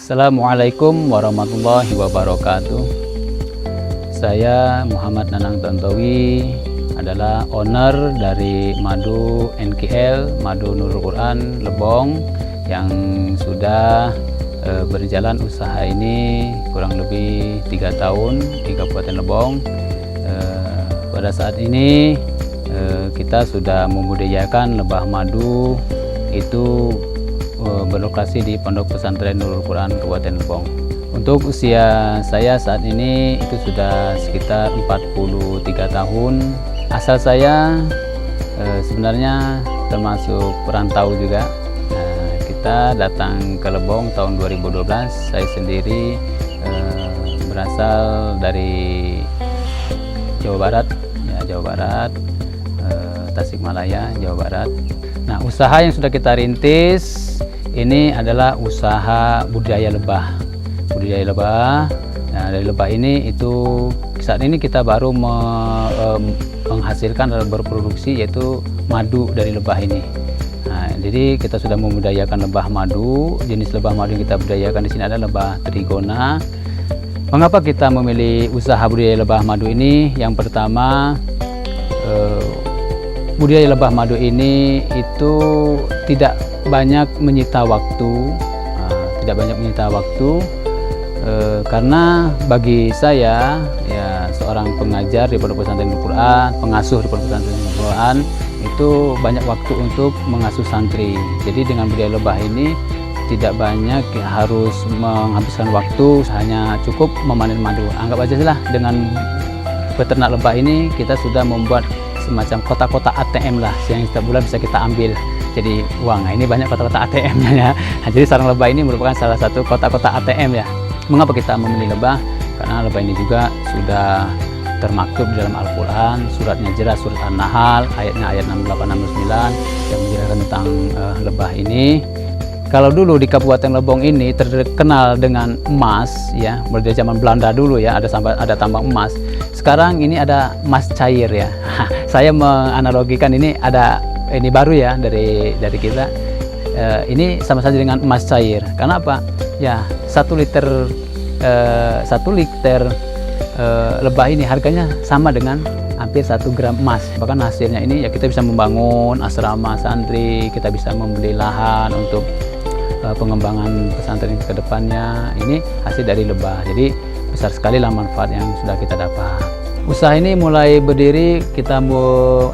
Assalamualaikum warahmatullahi wabarakatuh. Saya Muhammad Nanang Tontowi, adalah owner dari Madu NKL, Madu Nurul Quran Lebong, yang sudah berjalan usaha ini kurang lebih 3 tahun di Kabupaten Lebong. Pada saat ini kita sudah membudidayakan lebah madu itu berlokasi di Pondok Pesantren Nurul Quran Kabupaten Lebong. Untuk usia saya saat ini itu sudah sekitar 43 tahun. Asal saya sebenarnya termasuk perantau juga. Kita datang ke Lebong tahun 2012. Saya sendiri berasal dari Jawa Barat, Tasikmalaya, Jawa Barat. Nah, usaha yang sudah kita rintis ini adalah usaha budidaya lebah. Nah, dari lebah ini itu saat ini kita baru menghasilkan atau berproduksi yaitu madu dari lebah ini. Nah, jadi kita sudah membudidayakan lebah madu. Jenis lebah madu yang kita budidayakan di sini adalah lebah trigona. Mengapa kita memilih usaha budidaya lebah madu ini? Yang pertama, budidaya lebah madu ini itu tidak banyak menyita waktu, karena bagi saya ya seorang pengajar di Pondok Pesantren Nurul Quran, pengasuh di Pondok Pesantren Nurul Quran, itu banyak waktu untuk mengasuh santri. Jadi dengan budidaya lebah ini tidak banyak harus menghabiskan waktu, hanya cukup memanen madu. Anggap aja lah dengan beternak lebah ini kita sudah membuat semacam kotak-kotak ATM lah yang setiap bulan bisa kita ambil jadi uang. Nah, ini banyak kotak-kotak ATM-nya ya. Nah, jadi sarang lebah ini merupakan salah satu kotak-kotak ATM ya. Mengapa kita memilih lebah? Karena lebah ini juga sudah termaktub di dalam Al-Quran, suratnya jelas, surat An-Nahl, ayatnya ayat 68-69 yang menjelaskan tentang lebah ini. Kalau dulu di Kabupaten Lebong ini terkenal dengan emas ya, mulai dari zaman Belanda dulu ya, ada tambang emas. Sekarang ini ada emas cair ya. Saya menganalogikan ini baru ya dari kita. Ini sama saja dengan emas cair. Karena apa? Ya, 1 liter lebah ini harganya sama dengan hampir 1 gram emas. Bahkan hasilnya ini ya kita bisa membangun asrama santri, kita bisa membeli lahan untuk pengembangan pesantren ke depannya. Ini hasil dari lebah. Jadi besar sekali lah manfaat yang sudah kita dapat. Usaha ini mulai berdiri, kita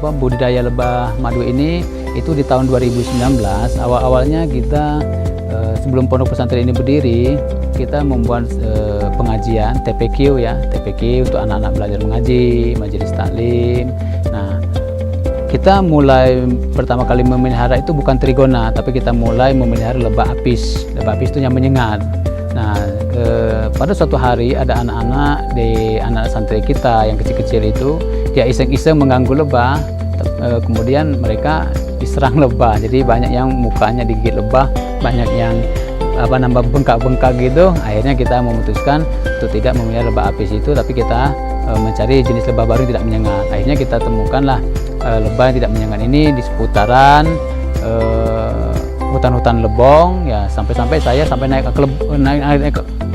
budidaya lebah madu ini itu di tahun 2019. Awal-awalnya kita sebelum pondok pesantren ini berdiri, kita membuat pengajian TPQ ya, TPQ untuk anak-anak belajar mengaji, majelis taklim. Nah, kita mulai pertama kali memelihara itu bukan trigona, tapi kita mulai memelihara lebah apis. Lebah apis itu yang menyengat. Nah, pada suatu hari ada anak santri kita yang kecil-kecil itu, dia iseng-iseng mengganggu lebah, kemudian mereka diserang lebah. Jadi banyak yang mukanya digigit lebah, banyak yang nambah bengkak-bengkak gitu. Akhirnya kita memutuskan untuk tidak memelihara lebah apis itu, tapi kita mencari jenis lebah baru yang tidak menyengat. Akhirnya kita temukanlah lebah yang tidak menyengat ini di seputaran hutan-hutan Lebong ya, sampai saya naik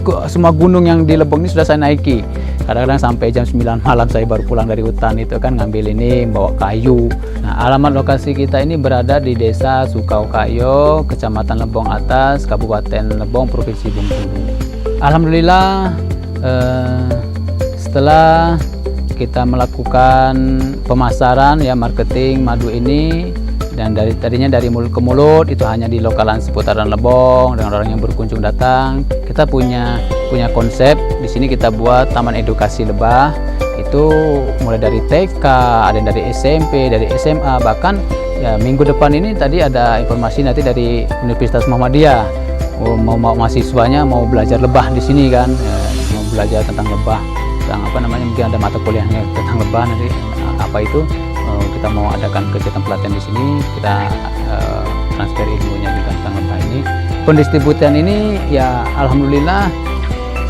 ke semua gunung yang di Lebong ini sudah saya naiki. Kadang-kadang sampai jam 9 malam saya baru pulang dari hutan itu kan, ngambil ini, bawa kayu. Nah, alamat lokasi kita ini berada di Desa Sukaukayo, Kecamatan Lebong Atas, Kabupaten Lebong, Provinsi Bengkulu. Alhamdulillah, setelah kita melakukan pemasaran ya, marketing madu ini, dan tadinya dari mulut ke mulut itu hanya di lokalan seputaran Lebong dengan orang yang berkunjung datang. Kita punya konsep di sini, kita buat taman edukasi lebah. Itu mulai dari TK, ada yang dari SMP, dari SMA, bahkan ya minggu depan ini tadi ada informasi nanti dari Universitas Muhammadiyah mau mahasiswanya mau belajar lebah di sini kan, mau belajar tentang lebah, tentang mungkin ada mata kuliahnya tentang lebah nanti itu. Kita mau adakan kegiatan pelatihan di sini, kita transfer ilmunya juga tentang lebah ini. Pendistribusian ini ya alhamdulillah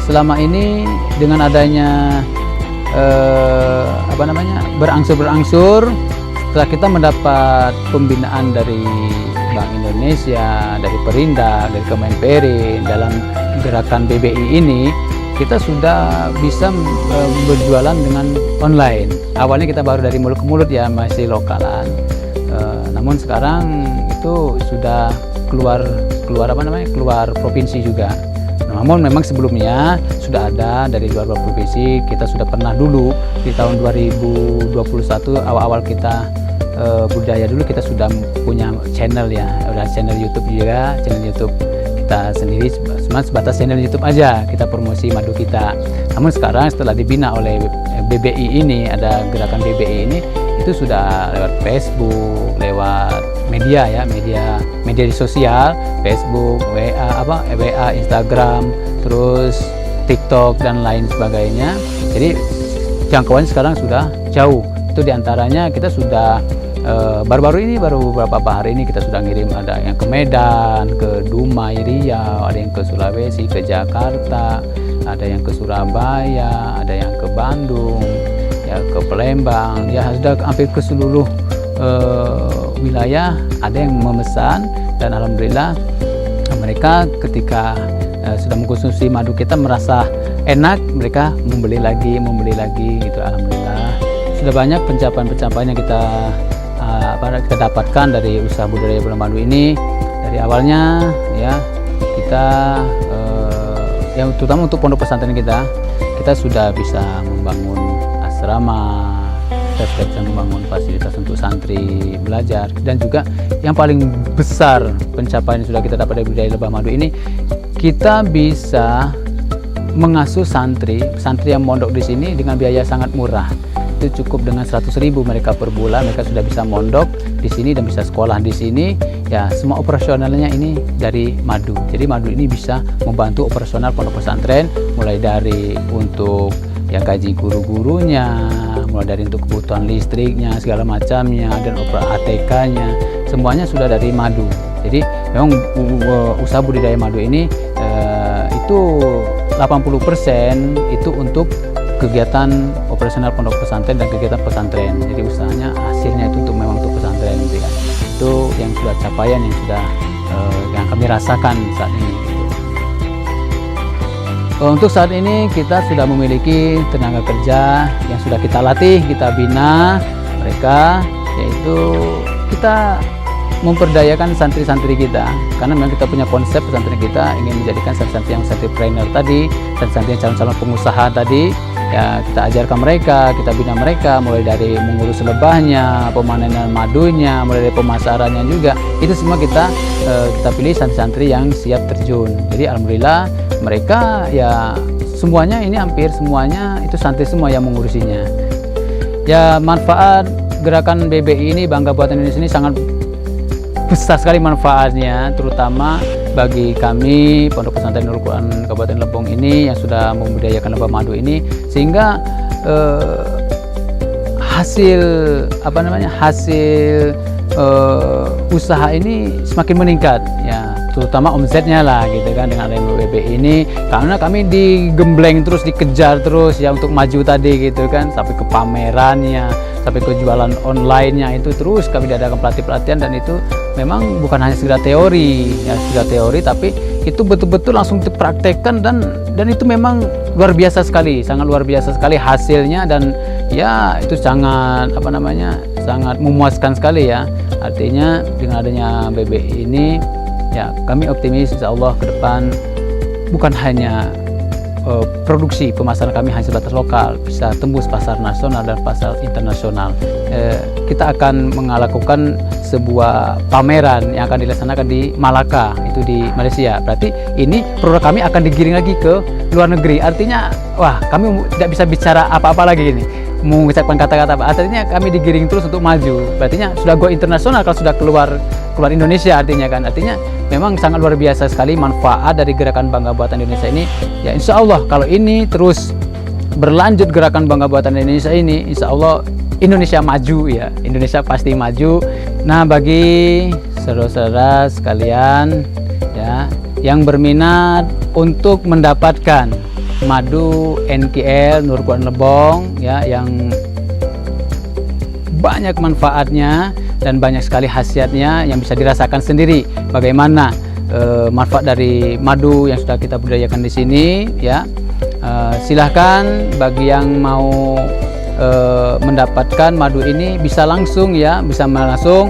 selama ini dengan adanya berangsur-berangsur, setelah kita mendapat pembinaan dari Bank Indonesia, dari Perindak, dari Kemenperin dalam gerakan BBI ini kita sudah bisa berjualan dengan online. Awalnya kita baru dari mulut ke mulut ya, masih lokalan. Namun sekarang itu sudah keluar provinsi juga. Namun memang sebelumnya sudah ada dari luar provinsi. Kita sudah pernah dulu di tahun 2021 awal-awal kita budaya dulu, kita sudah punya channel ya, udah channel YouTube juga, channel YouTube kita sendiri, cuma sebatas channel YouTube aja kita promosi madu kita. Namun sekarang setelah dibina oleh BBI ini, ada gerakan BBI ini, itu sudah lewat Facebook, lewat media ya, media di sosial, Facebook, WA, Instagram, terus TikTok dan lain sebagainya. Jadi jangkauan sekarang sudah jauh. Itu diantaranya kita sudah baru beberapa hari ini kita sudah ngirim, ada yang ke Medan, ke Dumai, Riau, ada yang ke Sulawesi, ke Jakarta, ada yang ke Surabaya, ada yang ke Bandung, ya ke Palembang, ya sudah hampir ke seluruh wilayah ada yang memesan. Dan alhamdulillah mereka ketika sudah mengkonsumsi madu kita merasa enak, mereka membeli lagi gitu. Alhamdulillah sudah banyak pencapaian yang kita dapatkan dari usaha budidaya buah madu ini. Dari awalnya ya kita yang terutama untuk pondok pesantren kita sudah bisa membangun asrama, kita sudah bisa membangun fasilitas untuk santri belajar, dan juga yang paling besar pencapaian yang sudah kita dapat dari budidaya lebah madu ini, kita bisa mengasuh santri yang mondok di sini dengan biaya sangat murah. Itu cukup dengan 100.000 mereka per bulan, mereka sudah bisa mondok di sini dan bisa sekolah di sini. Ya, semua operasionalnya ini dari madu. Jadi madu ini bisa membantu operasional pondok pesantren, mulai dari untuk ya gaji guru-gurunya, mulai dari untuk kebutuhan listriknya, segala macamnya, dan ATK-nya, semuanya sudah dari madu. Jadi memang usaha budidaya madu ini itu 80% itu untuk kegiatan operasional pondok pesantren dan kegiatan pesantren. Jadi usahanya hasilnya itu memang untuk pesantren gitu kan. Itu yang sudah capaian yang sudah yang kami rasakan saat ini. Untuk saat ini kita sudah memiliki tenaga kerja yang sudah kita latih, kita bina mereka, yaitu kita memperdayakan santri-santri kita, karena memang kita punya konsep pesantren kita ingin menjadikan santri yang santri-trainer tadi, dan santri calon-calon pengusaha tadi. Ya, kita ajarkan mereka, kita bina mereka, mulai dari mengurus lebahnya, pemanenan madunya, mulai dari pemasarannya juga. Itu semua kita pilih santri-santri yang siap terjun. Jadi alhamdulillah mereka ya semuanya ini hampir semuanya itu santri semua yang mengurusinya. Ya, manfaat gerakan BBI ini, Bangga Buatan Indonesia ini sangat besar sekali manfaatnya, terutama bagi kami Pondok Pesantren Nurul Quran Kabupaten Lebong ini yang sudah membudidayakan lebah madu ini, sehingga hasil usaha ini semakin meningkat ya, terutama omsetnya lah gitu kan dengan adanya BBI ini, karena kami digembleng terus, dikejar terus ya untuk maju tadi gitu kan, sampai ke pamerannya, sampai ke jualan online-nya, itu terus kami diadakan pelatihan, dan itu memang bukan hanya sekedar teori ya, tapi itu betul-betul langsung dipraktekkan, dan itu memang luar biasa sekali, sangat luar biasa sekali hasilnya, dan ya itu sangat sangat memuaskan sekali ya. Artinya dengan adanya BBI ini ya kami optimis insyaallah ke depan bukan hanya produksi pemasaran kami hanya sebatas lokal, bisa tembus pasar nasional dan pasar internasional. Kita akan melakukan sebuah pameran yang akan dilaksanakan di Malaka, itu di Malaysia. Berarti ini produk kami akan digiring lagi ke luar negeri. Artinya, wah, kami tidak bisa bicara apa-apa lagi ini, mengucapkan kata-kata apa. Artinya kami digiring terus untuk maju. Berartinya sudah go internasional kalau sudah keluar Indonesia, artinya kan. Artinya memang sangat luar biasa sekali manfaat dari gerakan Bangga Buatan Indonesia ini. Ya insya Allah kalau ini terus berlanjut gerakan Bangga Buatan Indonesia ini, insya Allah Indonesia maju ya, Indonesia pasti maju. Nah, bagi saudara-saudara sekalian ya yang berminat untuk mendapatkan madu NKL Nurul Quran Lebong ya, yang banyak manfaatnya dan banyak sekali khasiatnya yang bisa dirasakan sendiri, bagaimana manfaat dari madu yang sudah kita budidayakan di sini ya. Silahkan bagi yang mau mendapatkan madu ini bisa langsung ya, bisa langsung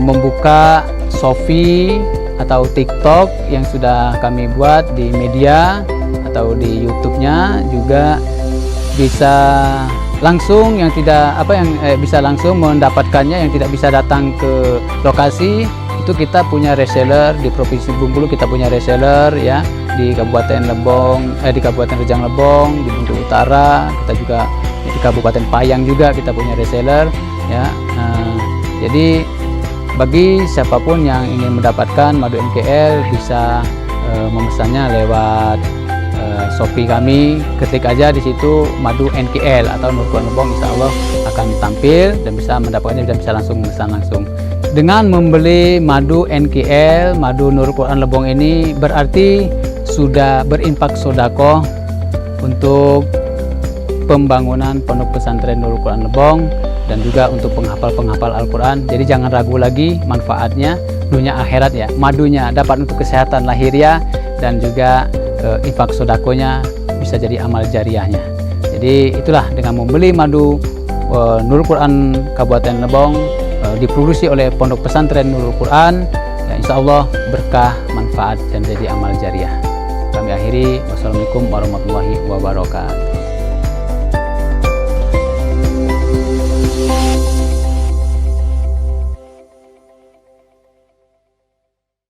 membuka Shopee atau TikTok yang sudah kami buat di media atau di YouTube-nya, juga bisa langsung yang tidak bisa langsung mendapatkannya yang tidak bisa datang ke lokasi. Itu kita punya reseller di Provinsi Bengkulu, kita punya reseller ya di Kabupaten Lebong, di Kabupaten Rejang Lebong, di Bengkulu Utara, kita juga di Kabupaten Payang juga kita punya reseller ya. Jadi bagi siapapun yang ingin mendapatkan madu NKL bisa memesannya lewat Shopee kami, ketik aja di situ madu NKL atau Nur Quran Lebong, insya Allah akan tampil dan bisa mendapatkannya dan bisa langsung memesan langsung. Dengan membeli madu NKL, madu Nur Quran Lebong ini berarti sudah berinfak sodako untuk pembangunan pondok pesantren Nurul Quran Lebong dan juga untuk penghafal-penghafal Al-Quran. Jadi jangan ragu lagi manfaatnya dunia akhirat ya. Madunya dapat untuk kesehatan lahiriah dan juga infak sodakonya bisa jadi amal jariahnya. Jadi itulah dengan membeli madu Nurul Quran Kabupaten Lebong diproduksi oleh pondok pesantren Nurul Quran ya, insya Allah berkah, manfaat dan jadi amal jariah. Kami akhiri, wassalamualaikum warahmatullahi wabarakatuh.